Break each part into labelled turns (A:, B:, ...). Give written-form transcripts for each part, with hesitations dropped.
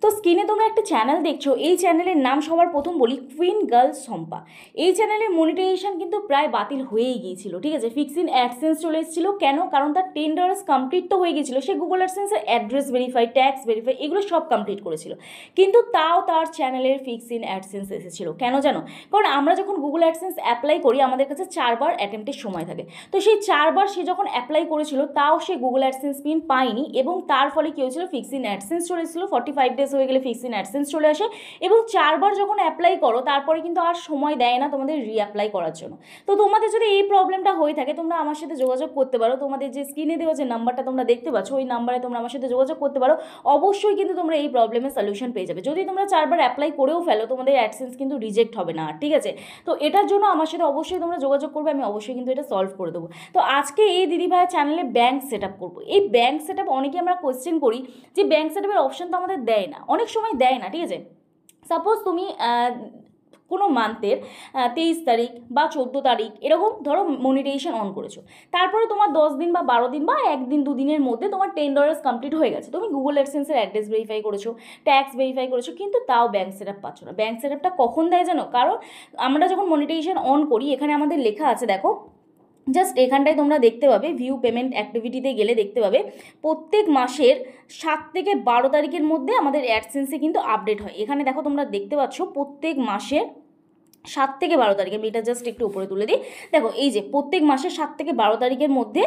A: তো স্ক্রিনে তোমরা একটা চ্যানেল দেখছো, এই চ্যানেলের নাম সবার প্রথম বলি কুইন গার্ল শম্পা। এই চ্যানেলের মনিটাইজেশন কিন্তু প্রায় বাতিল হয়েই গিয়েছিল, ঠিক আছে। ফিক্স ইন অ্যাডসেন্স চলে এসেছিল, কেন? কারণ তার 10 ডলার্স কমপ্লিট তো হয়ে গিয়েছিল, সে গুগল অ্যাডসেন্সের অ্যাড্রেস ভেরিফাই, ট্যাক্স ভেরিফাই এগুলো সব কমপ্লিট করেছিল, কিন্তু তাও তার চ্যানেলের ফিক্স ইন অ্যাডসেন্স এসেছিল। কেন জানো? কারণ আমরা যখন গুগল অ্যাডসেন্স অ্যাপ্লাই করি আমাদের কাছে 4বার অ্যাটেম্পটের সময় থাকে, তো সেই 4বার সে যখন অ্যাপ্লাই করেছিল তাও সে গুগল অ্যাডসেন্স পিন পায়নি, এবং তার ফলে কী হয়েছিল, ফিক্স ইন অ্যাডসেন্স চলে এসেছিল। 45 ডেজ হয়ে গেলে ফিক্স ইন অ্যাডসেন্স চলে আসে, এবং 4বার যখন অ্যাপ্লাই করো তারপরে কিন্তু আর সময় দেয় না তোমাদের রিঅ্যাপ্লাই করার জন্য। তো তোমাদের যদি এই প্রবলেমটা হয়ে থাকে তোমরা আমার সাথে যোগাযোগ করতে পারো, তোমাদের যে স্ক্রিনে দেওয়া যে নাম্বারটা তোমরা দেখতে পাচ্ছ ওই নাম্বারে তোমরা আমার সাথে যোগাযোগ করতে পারো, অবশ্যই কিন্তু তোমরা এই প্রবলেমের সলিউশন পেয়ে যাবে। যদি তোমরা 4বার অ্যাপ্লাই করেও ফেলো তোমাদের অ্যাডসেন্স কিন্তু রিজেক্ট হবে না, ঠিক আছে। তো এটার জন্য আমার সাথে অবশ্যই তোমরা যোগাযোগ করবে, আমি অবশ্যই কিন্তু এটা সলভ করে দেবো। তো আজকে এই দিদিভাইয়ের চ্যানেলে ব্যাঙ্ক সেট আপ করবো। এই ব্যাঙ্ক সেট আপ অনেকে আমরা কোয়েশ্চেন করি যে ব্যাঙ্ক সেট আপের অপশন তো আমাদের দেয় না, অনেক সময় দেয় না, ঠিক আছে। সাপোজ তুমি কোনো মান্থের 23 তারিখ বা 14 তারিখ এরকম ধরো মনিটাইজেশন অন করেছো, তারপরে তোমার 10 দিন বা 12 দিন বা একদিন দুদিনের মধ্যে তোমার 10 ডলার্স কমপ্লিট হয়ে গেছে, তুমি গুগল অ্যাডসেন্সের অ্যাড্রেস ভেরিফাই করেছো, ট্যাক্স ভেরিফাই করেছো, কিন্তু তাও ব্যাঙ্ক সেট আপ পাচ্ছ না। ব্যাঙ্ক সেট আপটা কখন দেয় জানো? কারণ আমরা যখন মনিটাইজেশন অন করি এখানে আমাদের লেখা আছে, দেখো জাস্ট এখানটায় তোমরা দেখতে পাবে, ভিউ পেমেন্ট অ্যাক্টিভিটিতে গেলে দেখতে পাবে প্রত্যেক মাসের 7 থেকে 12 তারিখের মধ্যে আমাদের অ্যাডসেন্সে কিন্তু আপডেট হয়। এখানে দেখো তোমরা দেখতে পাচ্ছ প্রত্যেক মাসের 7 থেকে 12 তারিখ, আমি এটা জাস্ট একটু উপরে তুলে দিই, দেখো এই যে প্রত্যেক মাসে 7 থেকে 12 তারিখের মধ্যে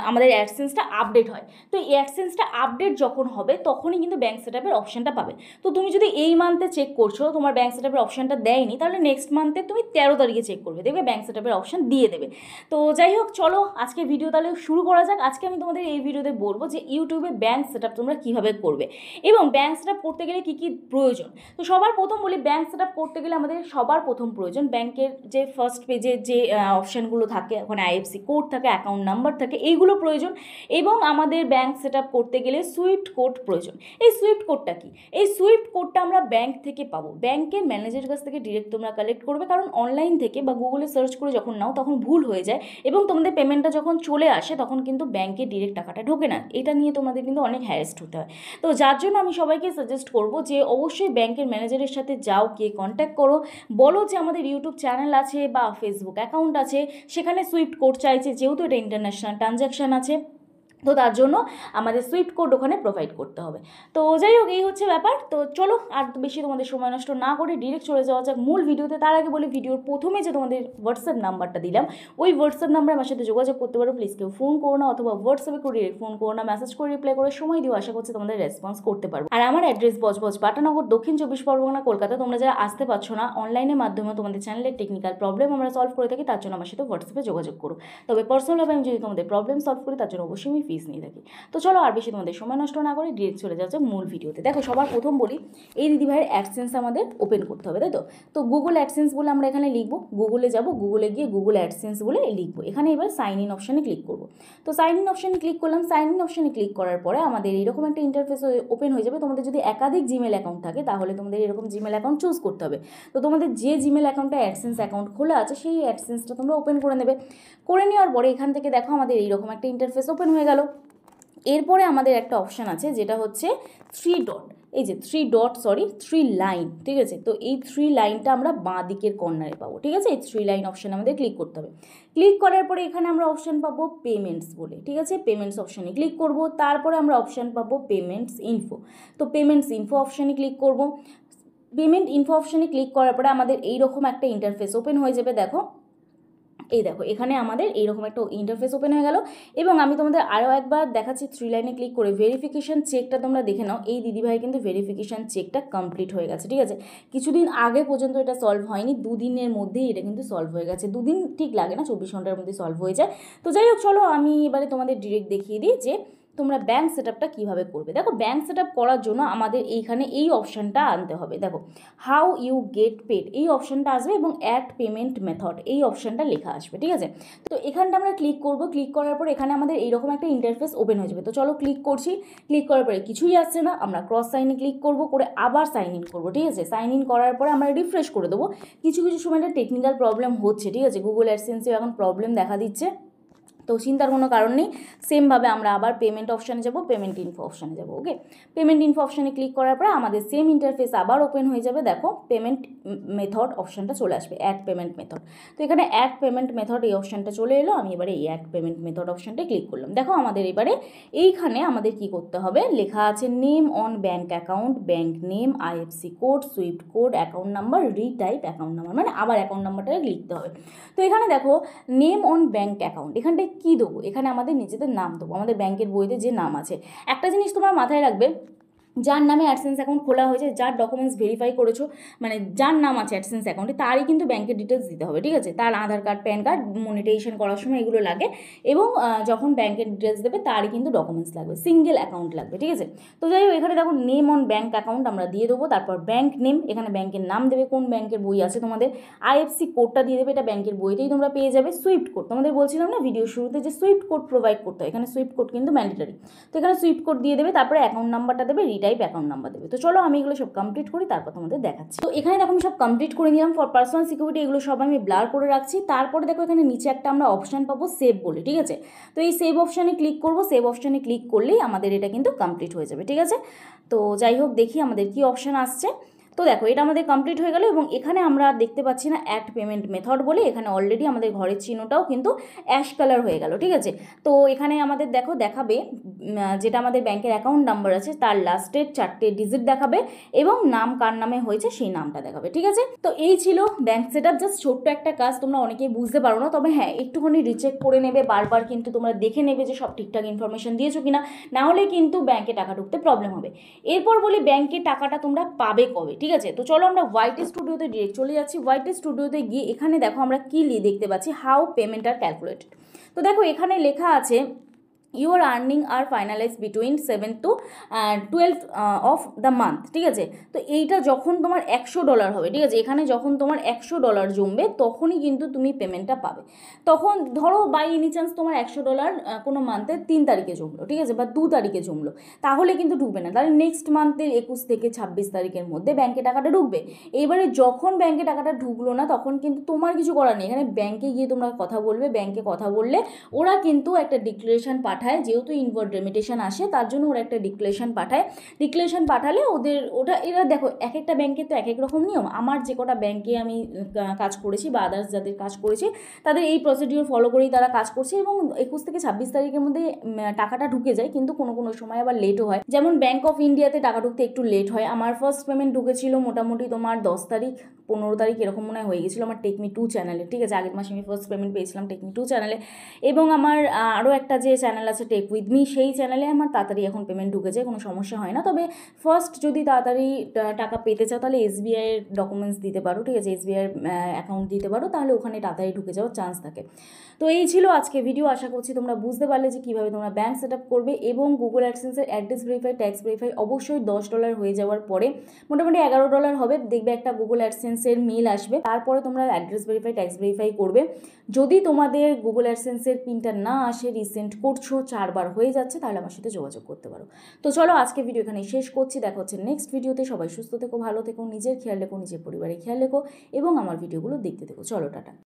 A: আমাদের অ্যাডসেন্সটা আপডেট হয়। তো এই অ্যাডসেন্সটা আপডেট যখন হবে তখনই কিন্তু ব্যাঙ্ক সেট আপের অপশানটা পাবে। তো তুমি যদি এই মান্থে চেক করছো তোমার ব্যাঙ্ক সেট আপের অপশানটা দেয়নি, তাহলে নেক্সট মান্থে তুমি 13 তারিখে চেক করবে, দেখবে ব্যাঙ্ক সেট আপের অপশান দিয়ে দেবে। তো যাই হোক, চলো আজকে ভিডিও তাহলে শুরু করা যাক। আজকে আমি তোমাদের এই ভিডিওতে বলবো যে ইউটিউবে ব্যাঙ্ক সেট আপ তোমরা কীভাবে করবে এবং ব্যাঙ্ক সেট আপ করতে গেলে কী কী প্রয়োজন। তো সবার প্রথম বলি, ব্যাঙ্ক সেট আপ করতে গেলে আমাদের সবার প্রথম প্রয়োজন ব্যাংকের যে ফার্স্ট পেজে যে অপশানগুলো থাকে, ওখানে আইএফসি কোড থাকে, অ্যাকাউন্ট নাম্বার থাকে, এইগুলো প্রয়োজন। এবং আমাদের ব্যাঙ্ক সেট আপ করতে গেলে সুইফট কোড প্রয়োজন। এই সুইফট কোডটা কি? এই সুইফট কোডটা আমরা ব্যাঙ্ক থেকে পাবো, ব্যাংকের ম্যানেজারের কাছ থেকে ডিরেক্ট তোমরা কালেক্ট করবে, কারণ অনলাইন থেকে বা গুগলে সার্চ করে যখন নাও তখন ভুল হয়ে যায়, এবং তোমাদের পেমেন্টটা যখন চলে আসে তখন কিন্তু ব্যাংকে ডিরেক্ট টাকাটা ঢোকে না। এটা নিয়ে তোমাদের কিন্তু অনেক হ্যারাসড হতে হয়। তো যার জন্য আমি সবাইকে সাজেস্ট করবো যে অবশ্যই ব্যাংকের ম্যানেজারের সাথে যাও, গিয়ে কন্ট্যাক্ট করো, বলো যে আমাদের ইউটিউব চ্যানেল আছে বা ফেসবুক অ্যাকাউন্ট আছে, সেখানে সুইফট কোড চাইছে, যেহেতু এটা ইন্টারন্যাশনাল ট্রানজ্যাকশান আছে, তো তার জন্য আমাদের সুইফট কোড ওখানে প্রোভাইড করতে হবে। তো যাই হোক, এই হচ্ছে ব্যাপার। তো চলো আর বেশি তোমাদের সময় নষ্ট না করে ডিরেক্ট চলে যাওয়া যাক মূল ভিডিওতে। তার আগে বলি, ভিডিওর প্রথমে যে তোমাদের হোয়াটসঅ্যাপ নাম্বারটা দিলাম ওই হোয়াটসঅ্যাপ নাম্বারে আমার সাথে যোগাযোগ করতে পারো। প্লিজ কেউ ফোন করো না, অথবা হোয়াটসঅ্যাপে করে ডিরেক্ট ফোন করো না, মেসেজ করে রিপ্লাই করে সময় দিও, আশা করছি তোমাদের রেসপন্স করতে পারবো। আর আমার অ্যাড্রেস বজবজ বাটানগর, দক্ষিণ 24 পরগনা, কলকাতা। তোমরা যারা আসতে পারছো না, অনলাইনের মাধ্যমে তোমাদের চ্যানেলের টেকনিক্যাল প্রবলেম আমরা সলভ করে থাকি, তার জন্য আমার সাথে হোয়াটসঅ্যাপে যোগাযোগ করো। তবে পার্সোনালভাবে আমি যদি তোমাদের প্রবলেম সলভ করি তার জন্য অবশ্যই আমি ফিস নিয়ে থাকি। তো চলো আর বেশি তোমাদের সময় নষ্ট না করে ডিরেক্ট চলে যাচ্ছে মূল ভিডিওতে। দেখো সবার প্রথম বলি, এই দিদিভাইয়ের অ্যাডসেন্স আমাদের ওপেন করতে হবে, তাই তো। তো গুগল অ্যাডসেন্স বলে আমরা এখানে লিখবো, গুগলে যাব, গুগলে গিয়ে গুগল অ্যাডসেন্স বলে লিখবো। এখানে এবার সাইন ইন অপশানে ক্লিক করবো। তো সাইন ইন অপশানে ক্লিক করলাম। সাইন ইন অপশানে ক্লিক করার পরে আমাদের এরকম একটা ইন্টারফেস ওপেন হয়ে যাবে। তোমাদের যদি একাধিক জিমেল অ্যাকাউন্ট থাকে তাহলে তোমাদের এরকম জিমেল অ্যাকাউন্ট চুজ করতে হবে। তো তোমাদের যে জিমেল অ্যাকাউন্টটা অ্যাডসেন্স অ্যাকাউন্ট খোলা আছে সেই অ্যাডসেন্সটা তোমরা ওপেন করে নেবে। করে নেওয়ার পরে এখান থেকে দেখো আমাদের এইরকম একটা ইন্টারফেস ওপেন হয়ে গেল। এরপরে আমাদের একটা অপশান আছে যেটা হচ্ছে 3 ডট, এই যে 3 লাইন, ঠিক আছে। তো এই 3 লাইনটা আমরা বাঁ দিকের কর্নারে পাবো, ঠিক আছে। এই 3 লাইন অপশান আমাদের ক্লিক করতে হবে। ক্লিক করার পরে এখানে আমরা অপশান পাবো পেমেন্টস বলে, ঠিক আছে। পেমেন্টস অপশানে ক্লিক করব। তারপরে আমরা অপশান পাবো পেমেন্টস ইনফো। তো পেমেন্টস ইনফো অপশানে ক্লিক করব। পেমেন্ট ইনফো অপশানে ক্লিক করার পরে আমাদের এইরকম একটা ইন্টারফেস ওপেন হয়ে যাবে। দেখো এই দেখো এখানে আমাদের এইরকম একটা ইন্টারফেস ওপেন হয়ে গেল। এবং আমি তোমাদের আরও একবার দেখাচ্ছি, 3 লাইনে ক্লিক করে ভেরিফিকেশান চেকটা তোমরা দেখে নাও। এই দিদিভাই কিন্তু ভেরিফিকেশান চেকটা কমপ্লিট হয়ে গেছে, ঠিক আছে। কিছুদিন আগে পর্যন্ত এটা সলভ হয়নি, 2 দিনের মধ্যেই এটা কিন্তু সলভ হয়ে গেছে। 2 দিন ঠিক লাগে না, 24 ঘন্টার মধ্যে সলভ হয়ে যায়। তো যাই হোক, চলো আমি এবারে তোমাদের ডিরেক্ট দেখিয়ে দিই যে তোমরা ব্যাঙ্ক সেট আপটা কীভাবে করবে। দেখো ব্যাঙ্ক সেট আপ করার জন্য আমাদের এইখানে এই অপশানটা আনতে হবে। দেখো হাউ ইউ গেট পেড এই অপশানটা আসবে, এবং অ্যাড পেমেন্ট মেথড এই অপশানটা লেখা আসবে, ঠিক আছে। তো এখানটা আমরা ক্লিক করব। ক্লিক করার পর এখানে আমাদের এইরকম একটা ইন্টারফেস ওপেন হয়ে যাবে। তো চলো ক্লিক করছি। ক্লিক করার পরে কিছুই আসছে না, আমরা ক্রস সাইনে ক্লিক করব, করে আবার সাইন ইন করবো, ঠিক আছে। সাইন ইন করার পরে আমরা রিফ্রেশ করে দেবো। কিছু কিছু সময় একটা টেকনিক্যাল প্রবলেম হচ্ছে, ঠিক আছে। গুগল অ্যাডসেন্সেও এখন প্রবলেম দেখা দিচ্ছে, তো চিন্তার কোনো কারণ নেই। সেমভাবে আমরা আবার পেমেন্ট অপশানে যাব, পেমেন্ট ইনফো অপশানে যাব। ওকে, পেমেন্ট ইনফো অপশানে ক্লিক করার পরে আমাদের সেম ইন্টারফেস আবার ওপেন হয়ে যাবে। দেখো পেমেন্ট মেথড অপশানটা চলে আসবে, অ্যাড পেমেন্ট মেথড। তো এখানে অ্যাড পেমেন্ট মেথড এই অপশানটা চলে এলো। আমি এবারে এই অ্যাড পেমেন্ট মেথড অপশানটা ক্লিক করলাম। দেখো আমাদের এবারে এইখানে আমাদের কি করতে হবে, লেখা আছে name on bank account, bank name, IFC code, Swift code, account number, retype account number, মানে আবার অ্যাকাউন্ট নাম্বারটাকে লিখতে হবে। তো এখানে দেখো নেম অন ব্যাঙ্ক অ্যাকাউন্ট, এখানটায় কী দেবো, এখানে আমাদের নিজেদের নাম দেবো, আমাদের ব্যাংকের বইতে যে নাম আছে। একটা জিনিস তোমার মাথায় রাখবে, যার নামে অ্যাডসেন্স অ্যাকাউন্ট খোলা হয়েছে, যার ডকুমেন্টস ভেরিফাই করেছো, মানে যার নাম আছে অ্যাডসেন্স অ্যাকাউন্টে, তারই কিন্তু ব্যাংকের ডিটেলস দিতে হবে, ঠিক আছে? তার আধার কার্ড, প্যান কার্ড, মনিটাইজেশন করার সময় এগুলো লাগে, এবং যখন ব্যাংকের ডিটেলস দেবে তারই কিন্তু ডকুমেন্টস লাগবে, সিঙ্গেল অ্যাকাউন্ট লাগবে, ঠিক আছে? তো যাই হোক, এখানে দেখো নেম অন ব্যাঙ্ক অ্যাকাউন্ট আমরা দিয়ে দেবো, তারপর ব্যাঙ্ক নেম, এখানে ব্যাংকের নাম দেবে, কোন ব্যাংকের বই আছে তোমাদের, আইএফসি কোডটা দিয়ে দেবে, এটা ব্যাংকের বইতেই তোমরা পেয়ে যাবে, সুইফট কোড, তোমাদের বলছিলাম না ভিডিও শুরুতে যে সুইফট কোড প্রোভাইড করতে হয়, এখানে সুইফট কোড কিন্তু ম্যান্ডেটরি, তো এখানে সুইফট কোড দিয়ে দেবে, তারপরে অ্যাকাউন্ট নাম্বারটা দেবে, রিটাইপ অ্যাকাউন্ট নাম্বার দেবে। তো চলো আমি এগুলো সব কমপ্লিট করি, তারপর তোমাদের দেখাচ্ছি। তো এখানে দেখো আমি সব কমপ্লিট করে নিলাম। ফর পার্সোনাল সিকিউরিটি এগুলো সব আমি ব্লার করে রাখছি। তারপরে দেখো এখানে নিচে একটা আমরা অপশান পাবো সেভ বলে, ঠিক আছে? তো এই সেভ অপশানে ক্লিক করবো, সেভ অপশানে ক্লিক করলেই আমাদের এটা কিন্তু কমপ্লিট হয়ে যাবে, ঠিক আছে? তো যাই হোক, দেখি আমাদের কি অপশান আসছে। তো দেখো এটা আমাদের কমপ্লিট হয়ে গেল, এবং এখানে আমরা দেখতে পাচ্ছি না অ্যাড পেমেন্ট মেথড বলে, এখানে অলরেডি আমাদের ঘরের চিহ্নটাও কিন্তু অ্যাশ কালার হয়ে গেল, ঠিক আছে? তো এখানে আমাদের দেখো দেখাবে যেটা আমাদের ব্যাংকের অ্যাকাউন্ট নাম্বার আছে তার লাস্টের 4টে ডিজিট দেখাবে, এবং নাম কার নামে হয়েছে সেই নামটা দেখাবে, ঠিক আছে? তো এই ছিল ব্যাংক সেট আপ, জাস্ট ছোট্ট একটা কাজ, তোমরা অনেকেই বুঝতে পারো না, তবে হ্যাঁ একটুখানি রিচেক করে নেবে, বারবার কিন্তু তোমরা দেখে নেবে যে সব ঠিকঠাক ইনফরমেশন দিয়েছো কিনা, না হলে কিন্তু ব্যাংকে টাকা ঢুকতে প্রবলেম হবে। এরপর বলি ব্যাংকে টাকাটা তোমরা পাবে কবে, ঠিক আছে? তো চলো আমরা ওয়াইটি স্টুডিওতে ডিরেক্ট চলে যাচ্ছি। ওয়াইটি স্টুডিওতে গিয়ে এখানে দেখো আমরা কি দেখতে পাচ্ছি, হাউ পেমেন্ট আর ক্যালকুলেটেড। তো দেখো এখানে লেখা আছে your earning are finalize between 7 to 12 of the month, ঠিক আছে? তো এইটা যখন তোমার $100 হবে, ঠিক আছে, এখানে যখন তোমার $100 জমবে তখনই কিন্তু তুমি পেমেন্টটা পাবে। তখন ধরো বাই এনি চান্স তোমার $100 কোনো মান্থের 3 তারিখে জমলো, ঠিক আছে, বা 2 তারিখে জমলো, তাহলে কিন্তু ঢুকবে না, তাহলে নেক্সট মান্থের 21 থেকে 26 তারিখের মধ্যে ব্যাংকে টাকাটা ঢুকবে। এবারে যখন ব্যাংকে টাকাটা ঢুকলো না, তখন কিন্তু তোমার কিছু করার নেই, এখানে ব্যাংকে গিয়ে তোমরা কথা বলবে, ব্যাংকে কথা বললে ওরা কিন্তু একটা ডিক্লারেশন পাঠায়, যেহেতু ইনওয়ার্ড রেমিটেশন আসে তার জন্য ওরা একটা ডিক্লারেশন পাঠায়, ডিক্লারেশন পাঠালে ওটা এরা দেখো এক একটা ব্যাংকে তো এক এক রকম নিয়ম, আমার যে কটা ব্যাংকে আমি কাজ করেছি বা আদার্স যাদের কাজ করেছি তাদের এই প্রসিডিওর ফলো করেই তারা কাজ করছে, এবং 21 থেকে 26 তারিখের মধ্যে টাকাটা ঢুকে যায়, কিন্তু কোনো কোনো সময় আবার লেটও হয়, যেমন ব্যাংক অফ ইন্ডিয়াতে টাকা ঢুকতে একটু লেট হয়। আমার ফার্স্ট পেমেন্ট ঢুকেছিল মোটামুটি তোমার 10 তারিখ 15 তারিখ এরকম মনে হয়ে গেছিলো আমার টেকমি 2 চ্যানেলে, ঠিক আছে? আগের মাসে আমি ফার্স্ট পেমেন্ট পেয়েছিলাম টেকমি 2 চ্যানেলে, এবং আমার আরও একটা যে চ্যানেল আছে টেক উইথ মি, সেই চ্যানেলে আমার তাড়াতাড়ি এখন পেমেন্ট ঢুকে যায়, কোনো সমস্যা হয় না। তবে ফার্স্ট যদি তাড়াতাড়ি টাকা পেতে চাও তাহলে এসবিআইয়ের ডকুমেন্টস দিতে পারো, ঠিক আছে, এসবিআইয়ের অ্যাকাউন্ট দিতে পারো, তাহলে ওখানে তাড়াতাড়ি ঢুকে যাওয়ার চান্স থাকে। তো এই ছিল আজকে ভিডিও, আশা করছি তোমরা বুঝতে পারলে যে কীভাবে তোমরা ব্যাংক সেট আপ করবে, এবং গুগল অ্যাডসেন্সের অ্যাড্রেস ভেরিফাই, ট্যাক্স ভেরিফাই অবশ্যই $10 হয়ে যাওয়ার পরে মোটামুটি $11 হবে, দেখবে একটা গুগল অ্যাডসেন্সের মেল আসবে, তারপরে তোমরা অ্যাড্রেস ভেরিফাই, ট্যাক্স ভেরিফাই করবে। যদি তোমাদের গুগল অ্যাডসেন্সের পিনটা না আসে, রিসেন্ট করছো, 4 বার হয়ে যাচ্ছে, তাহলে আমার সাথে যোগাযোগ করতে পারো। তো চলো আজকে ভিডিও এখানে শেষ করছি, দেখা হচ্ছে নেক্সট ভিডিওতে। সবাই সুস্থ থেকো, ভালো থেকো, নিজের খেয়াল রেখো, নিজের পরিবারের খেয়াল রেখো, এবং আমার ভিডিওগুলো দেখতে থেকো। চলো টাটা।